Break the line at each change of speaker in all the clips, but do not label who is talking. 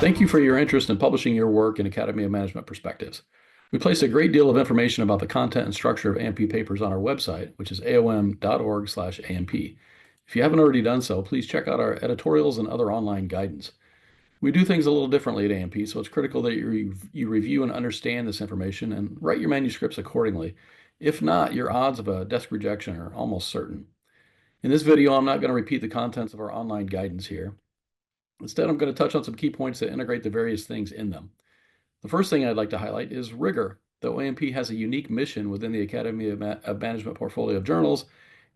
Thank you for your interest in publishing your work in Academy of Management Perspectives. We place a great deal of information about the content and structure of AMP papers on our website, which is aom.org/AMP. If you haven't already done so, please check out our editorials and other online guidance. We do things a little differently at AMP, so it's critical that you review and understand this information and write your manuscripts accordingly. If not, your odds of a desk rejection are almost certain. In this video, I'm not going to repeat the contents of our online guidance here. Instead, I'm going to touch on some key points that integrate the various things in them. The first thing I'd like to highlight is rigor. Though AMP has a unique mission within the Academy of Management portfolio of journals,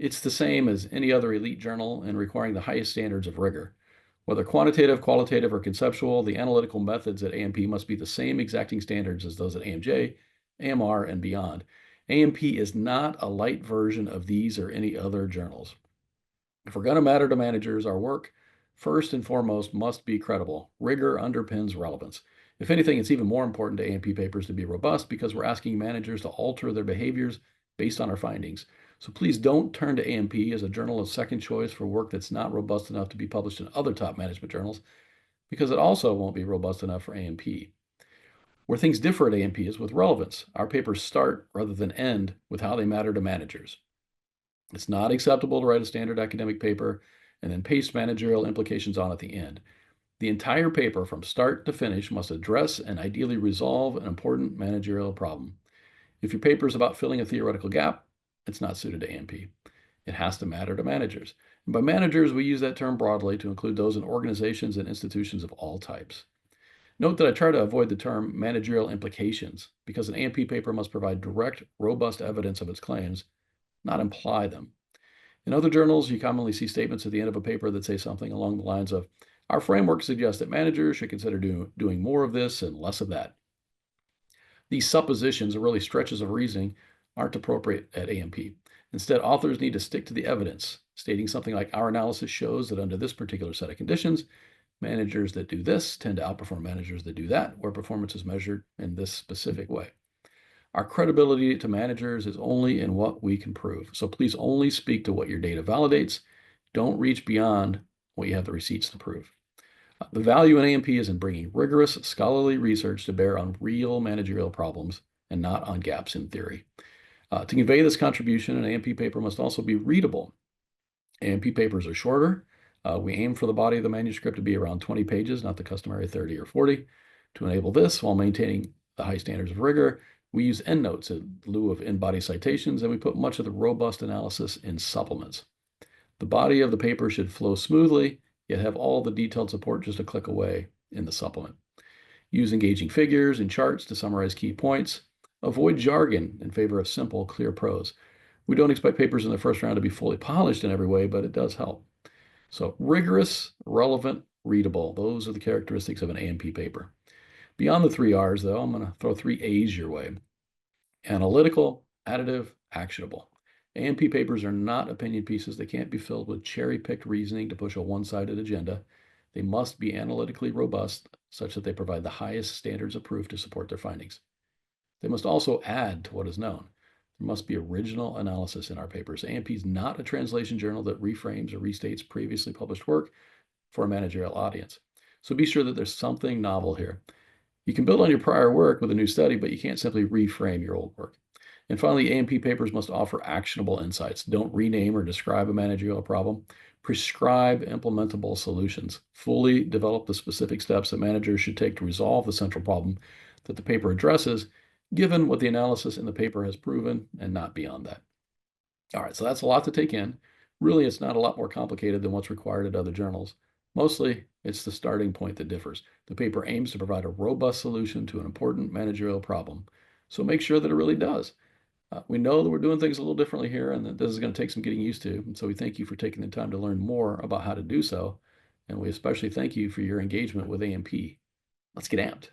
it's the same as any other elite journal in requiring the highest standards of rigor. Whether quantitative, qualitative, or conceptual, the analytical methods at AMP must be the same exacting standards as those at AMJ, AMR, and beyond. AMP is not a light version of these or any other journals. If we're going to matter to managers, our work, first and foremost, must be credible. Rigor underpins relevance. If anything, it's even more important to AMP papers to be robust because we're asking managers to alter their behaviors based on our findings. So please don't turn to AMP as a journal of second choice for work that's not robust enough to be published in other top management journals, because it also won't be robust enough for AMP. Where things differ at AMP is with relevance. Our papers start rather than end with how they matter to managers. It's not acceptable to write a standard academic paper and then paste managerial implications on at the end. The entire paper from start to finish must address and ideally resolve an important managerial problem. If your paper is about filling a theoretical gap, it's not suited to AMP. It has to matter to managers. And by managers, we use that term broadly to include those in organizations and institutions of all types. Note that I try to avoid the term managerial implications because an AMP paper must provide direct, robust evidence of its claims, not imply them. In other journals, you commonly see statements at the end of a paper that say something along the lines of, "Our framework suggests that managers should consider doing more of this and less of that." These suppositions, or really stretches of reasoning, aren't appropriate at AMP. Instead, authors need to stick to the evidence, stating something like, "Our analysis shows that under this particular set of conditions, managers that do this tend to outperform managers that do that, where performance is measured in this specific way." Our credibility to managers is only in what we can prove. So please only speak to what your data validates. Don't reach beyond what you have the receipts to prove. The value in AMP is in bringing rigorous scholarly research to bear on real managerial problems and not on gaps in theory. To convey this contribution, an AMP paper must also be readable. AMP papers are shorter. We aim for the body of the manuscript to be around 20 pages, not the customary 30 or 40. To enable this while maintaining the high standards of rigor, we use endnotes in lieu of in-body citations, and we put much of the robust analysis in supplements. The body of the paper should flow smoothly, yet have all the detailed support just a click away in the supplement. Use engaging figures and charts to summarize key points. Avoid jargon in favor of simple, clear prose. We don't expect papers in the first round to be fully polished in every way, but it does help. So rigorous, relevant, readable. Those are the characteristics of an AMP paper. Beyond the 3 R's, though, I'm going to throw 3 A's your way. Analytical, additive, actionable. AMP papers are not opinion pieces that can't be filled with cherry-picked reasoning to push a one-sided agenda. They must be analytically robust such that they provide the highest standards of proof to support their findings. They must also add to what is known. There must be original analysis in our papers. AMP is not a translation journal that reframes or restates previously published work for a managerial audience. So be sure that there's something novel here. You can build on your prior work with a new study, but you can't simply reframe your old work. And finally, AMP papers must offer actionable insights. Don't rename or describe a managerial problem. Prescribe implementable solutions. Fully develop the specific steps that managers should take to resolve the central problem that the paper addresses, given what the analysis in the paper has proven, and not beyond that. All right, so that's a lot to take in. Really, it's not a lot more complicated than what's required at other journals. Mostly, it's the starting point that differs. The paper aims to provide a robust solution to an important managerial problem. So make sure that it really does. We know that we're doing things a little differently here and that this is going to take some getting used to. And so we thank you for taking the time to learn more about how to do so. And we especially thank you for your engagement with AMP. Let's get amped.